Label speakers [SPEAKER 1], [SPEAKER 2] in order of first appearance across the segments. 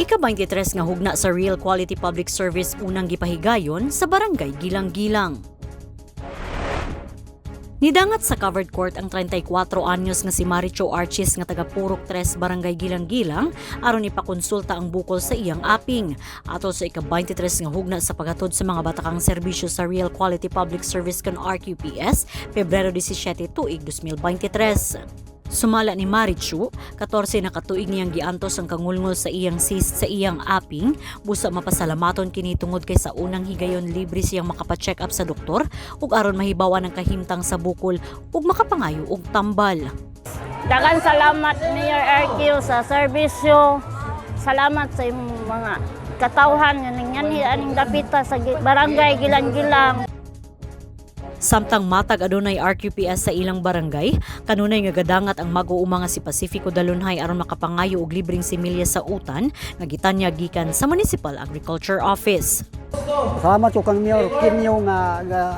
[SPEAKER 1] Ika-23 nga hugna sa Real Quality Public Service unang gipahigayon sa Barangay Gilang-Gilang. Nidangat sa covered court ang 34 anyos nga si Maricho Archis nga taga Purok 3 Barangay Gilang-Gilang aron ipakonsulta ang bukol sa iyang aping. Atol sa ika-23 nga hugna sa paghatod sa mga batakang serbisyo sa Real Quality Public Service kan RQPS, Pebrero 17 tuig 2023. Sumala ni Marichu, 14 na katuig niyang giantos ang kangulngol sa iyang cyst sa iyang aping, busa mapasalamaton kini tungod kay sa unang higayon libre siyang makapacheck up sa doktor ug aron mahibawan ang kahimtang sa bukol ug makapangayo og tambal.
[SPEAKER 2] Daghang salamat Mayor RQ sa serbisyo. Salamat sa imong mga katawhan nga ningyanhi aning dapita sa Barangay Gilang-Gilang.
[SPEAKER 1] Samtang matag adunay RQPS sa ilang barangay, kanunay nga gadangat ang mag-uuma nga si Pacifico Dalunhay aron makapangayo og libreng similya sa utan nga gitanya gikan sa Municipal Agriculture Office.
[SPEAKER 3] Salamat ko kang Mayor Kinyo nga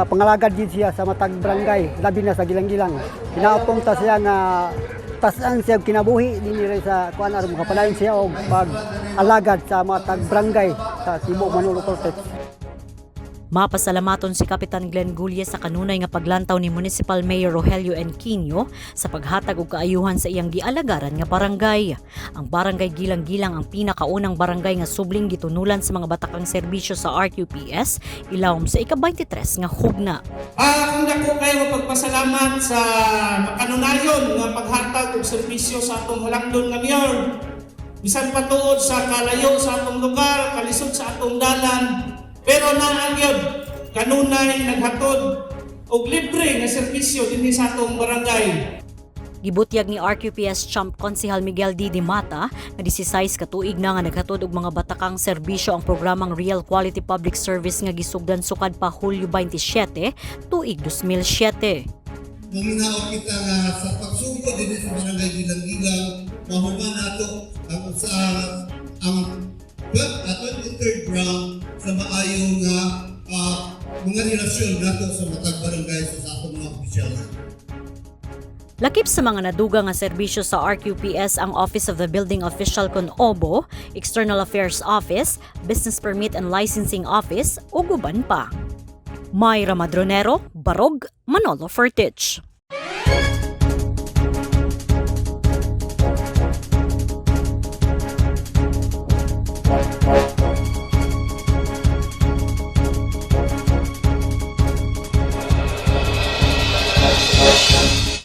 [SPEAKER 3] pangalagad din siya sa matag barangay, labi na sa Gilang-Gilang. Pinaapong ta siya nga tasan siya kinabuhi dinhi sa kuan aron makapalayon siya og pag-alagad sa matag barangay sa Tibo Manolo Cortex.
[SPEAKER 1] Mapasalamaton si Kapitan Glenn Gulle sa kanunay nga paglantaw ni Municipal Mayor Rogelio Enquinio sa paghatag og kaayuhan sa iyang gialagaran nga barangay. Ang Barangay Gilang-Gilang ang pinakaunang barangay nga subling gitunulan sa mga batakang serbisyo sa RQPS, ilawom sa ika-23 nga hugna.
[SPEAKER 4] Ang dako kayo magpasalamat sa makanunayon nga paghatag og serbisyo sa atong halangdon nga mayor. Bisan patuod sa kalayo sa atong lugar, kalisod sa atong dalan. Pero naangyod, kanunay naghatod og libre nga serbisyo dinhi sa atong barangay.
[SPEAKER 1] Gibutyag ni RQPS Champ Konsehal Miguel D. Mata na 16 katuig na nga naghatod og mga batakang serbisyo ang programang Real Quality Public Service nga gisugdan sukad pa Hulyo 27, tuig 2007.
[SPEAKER 5] Maminaw kita nga sa pagsugod dinhi sa Barangay Gilang-Gilang, mahuman nato ang 23rd round sa maayong mga relasyon nato sa matag barangay sa atong mga opisyal.
[SPEAKER 1] Lakip sa mga naduga nga serbisyo sa RQPS ang Office of the Building Official kon OBO, External Affairs Office, Business Permit and Licensing Office ug uban pa. Mayra Madronero, Barog, Manolo Fertich.